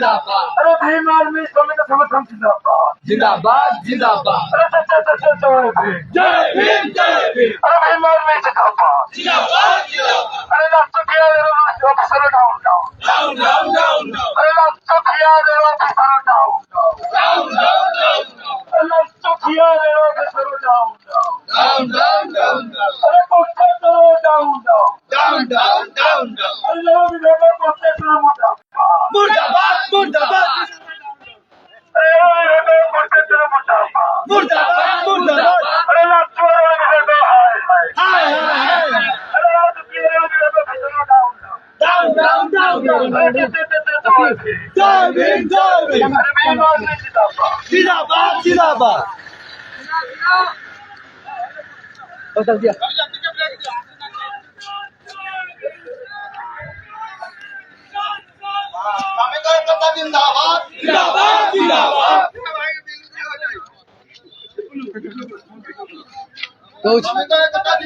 अरे भीम आर्मी श्रमिक संगठन जिंदाबाद जिंदाबाद अरे जय भीम अरे भीम आर्मी जिंदाबाद अरे राष्ट्रीय ऑफिसर डाउन अरे राष्ट्रीय ऑफिसर डाउन राष्ट्रीय ऑफिसर डाउन अरे पोस्टर करो डाउन अरे पोस्टर करो मुर्दाबाद मुर्दाबाद अरे पोस्टर करो मुर्दाबाद अरे राष्ट्रीय हाय अरे राष्ट्रीय ऑफिसर डाउन जिंदाबाद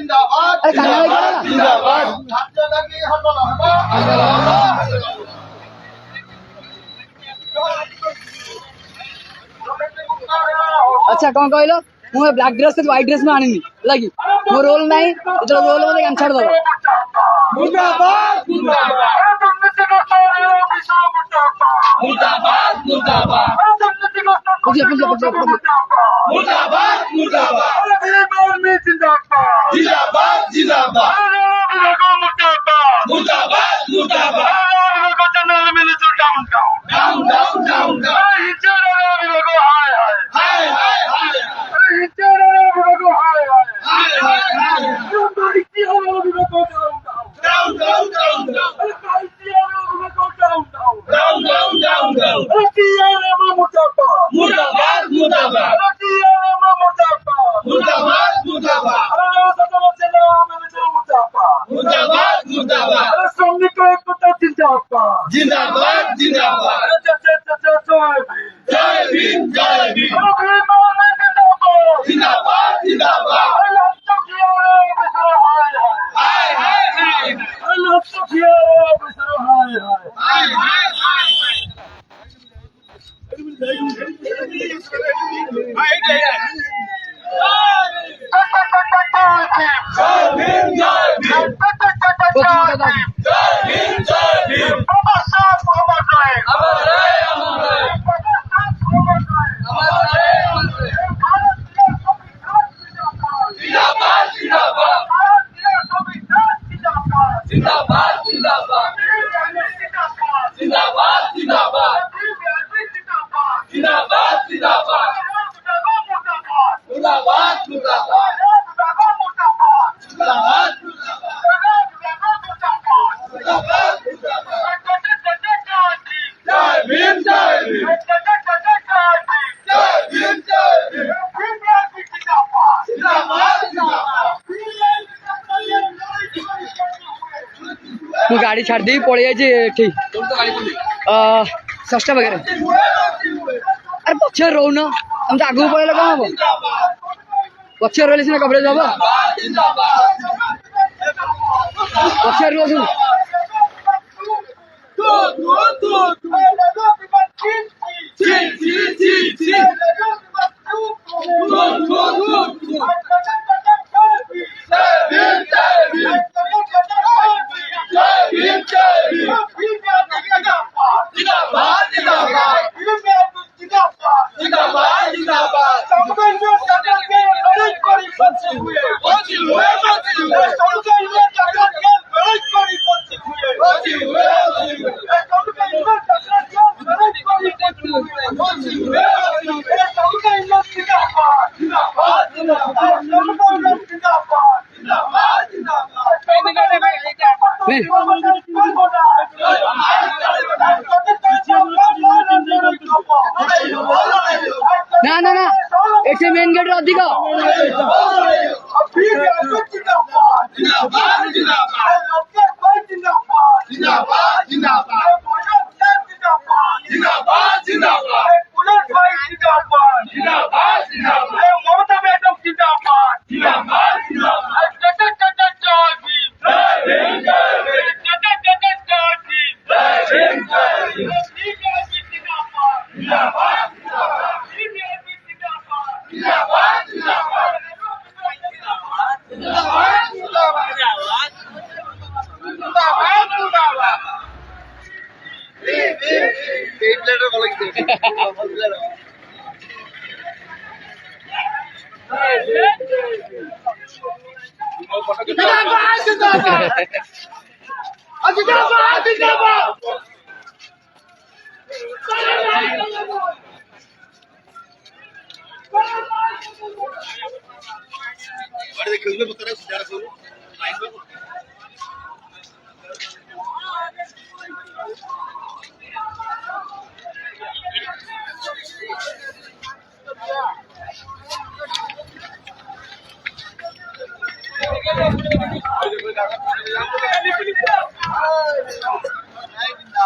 जिंदाबाद जिंदाबाद जिंदाबाद अच्छा कौन कहल मुझे ब्लैक ड्रेस से व्हाइट ड्रेस में आनी लगी मो रोल नहीं तो रोल मत गान छाड़ दो मुर्दाबाद मुर्दाबाद मुर्दाबाद पूछिए मुर्दाबाद जिंदाबाद जिंदाबाद मुर्दाबाद जनरल मिनिस्टर डाउन हाय मुर्दाबाद जिंदाबाद जिंदाबाद जय भीम जिंदाबाद जिंदाबाद गाड़ी छाड़ दी पड़े जाए सस्ता वगैरह अरे पक्ष रो ना हम तो आगू पड़े कौन हम पक्ष रोले सीना कपड़े दब पक्ष रो सुन ना ना ना ऐसे मेन गेट अधिक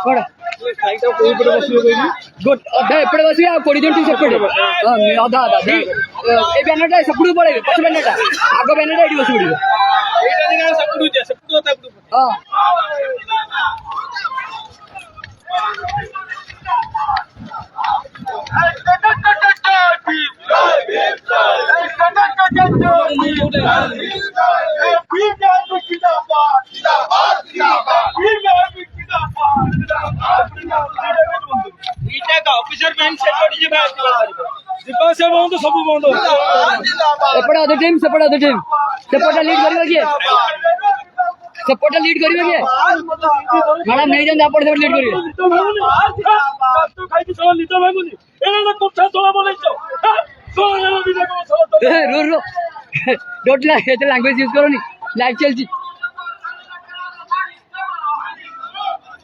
କଣ ଅଧା ଏପଟେ ବସିବେ ଆଉ 20 ଜଣ ସେପଟେ ଅଧା ଅଧା ଏଇ ବ୍ୟାନରଟା ସେପଟକୁ ପଳେଇବେ ପଛ ବ୍ୟାନରଟା ଆଗ ବ୍ୟାନରଟା ଏଇଠି ବସି ପଡ଼ିବେ ହଁ ସବୁ ବନ୍ଦ ଏପଟେ ଅଧା ଟିମ୍ ସେପଟେ ଅଧା ଟିମ୍ ସେପଟେ ଲିଡ୍ କରିବ କିଏ ସେପଟେ ଲିଡ୍ କରିବେ କିଏ ମ୍ୟାଡ଼ାମ ନେଇଯାଆନ୍ତୁ ଆପଣ ସେପଟେ ଲିଡ୍ କରିବେ ଏତେ ଲାଙ୍ଗୁଏଜ ୟୁଜ କରନି ଲାଇଭ୍ ଚାଲିଛି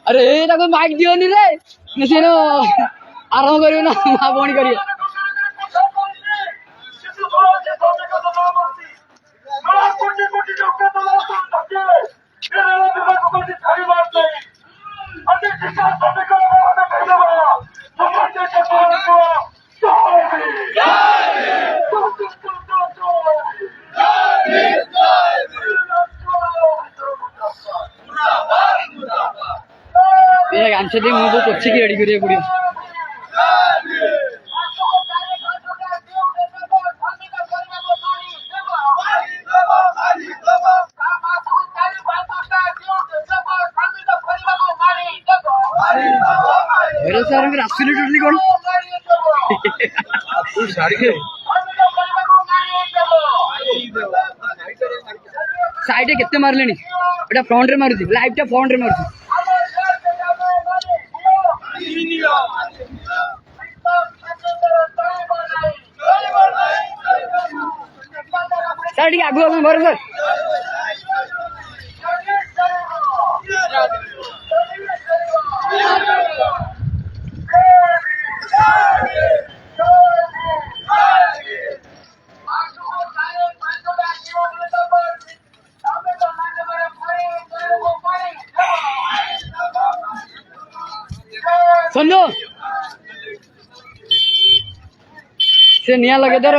ଆରେ ତାକୁ ମାଇକ୍ ଦିଅନି ରେ ସେ ଆରମ୍ଭ କରିବେ ନା ମା ଭଉଣୀ କରିବେ ଗାମଛା ଦେଇ ମୁଁ ପଛିକି ରେଡି କରିବାକୁ ପଡିବ ସାର୍ ଆସିଲି ଟୋଟାଲି କଣ ସାଇଡରେ କେତେ ମାରିଲେଣି ଏଟା ଫ୍ରଣ୍ଟରେ ମାରୁଛି ଲାଇଭ୍ ଟା ଫ୍ରଣ୍ଟରେ ମାରୁଛି ସାର୍ ଟିକେ ଆଗକୁ ଆପଣ ଭର ସାର୍ सुनो से निया लगे दर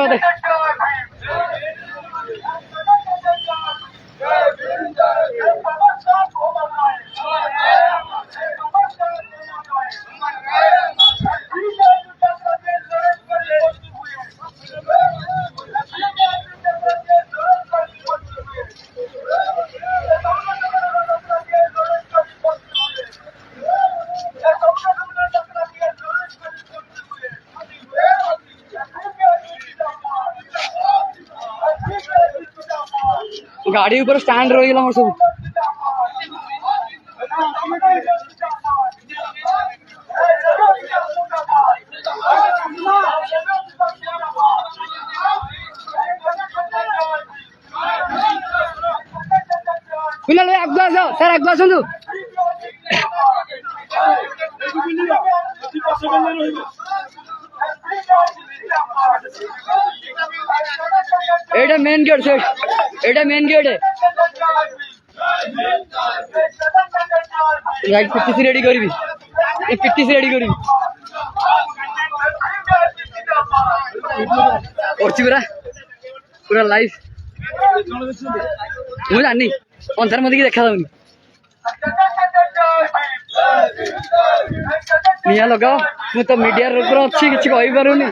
गाड़ी ऊपर स्टैंड रही मोर सब कुनाल भाई आगु आस सर आगु आसतु एटा मेन गेट से एटा मेन गेट है लाइट पिटिस रेडी करबी ए पिटिस रेडी करबी ओरची पूरा लाइव मु जानी अंधार मत देखा जाऊनी निया लगाओ मु तो मीडिया ऊपर अच्छी किसी कही पारुनी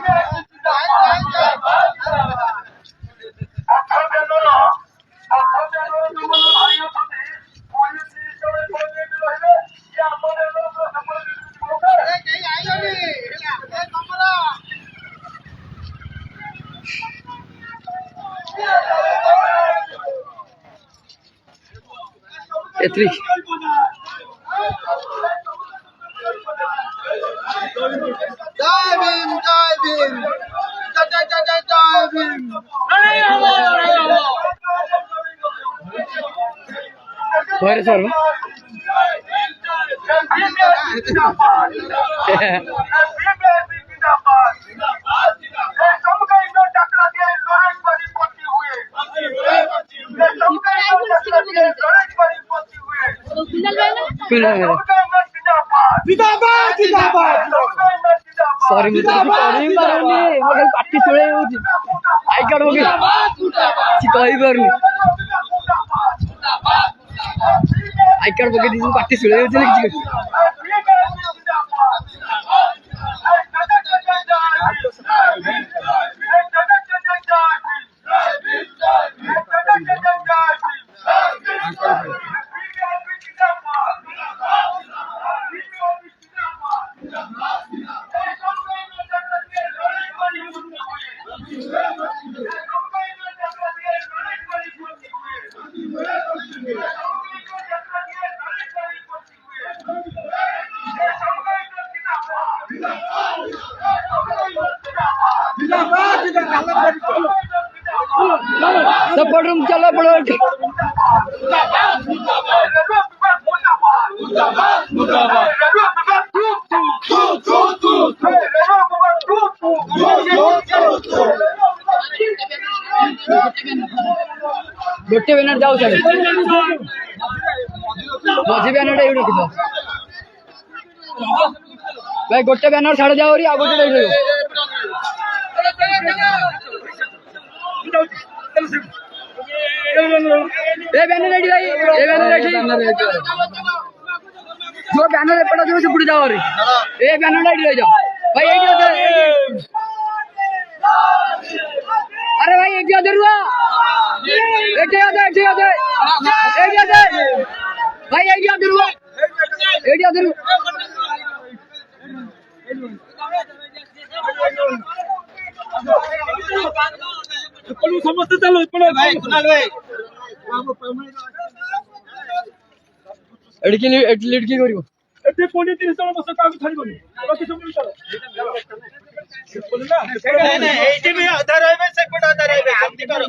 3. Diving, diving. Diving. Where is sir? Sorry, sorry, party सुने आई कार्ड हो गया चिकाई बार आई कार्ड बगे दिस पार्टी सुने चले किसी सपोर्ट रूम चलो पड़ो गोटे बैनर जाओ सर मझी बैनर एवढं रखो भाई गोटे बैनर छाड़ जाओ री आ गोटे ले लो ए बैनर रेडी भाई ए बैनर रेडी जो बैनर पड़ा जो से पुड़ी जाओ रे ए बैनर रेडी ले जाओ भाई एक जाओ अरे भाई एक जाओ रुआ एक जाओ भाई एक जाओ रुआ एक जाओ पलू समझते चलो पलू भाई कुणाल भाई लड़की लड़की करियो एते कोणी 30 जण बस काम छाडीबनी बाकी सब चलो बोलना नहीं नहीं एटी में आधा रहबे सेपट आधा रहबे समझी करो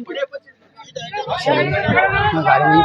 गाड़ी में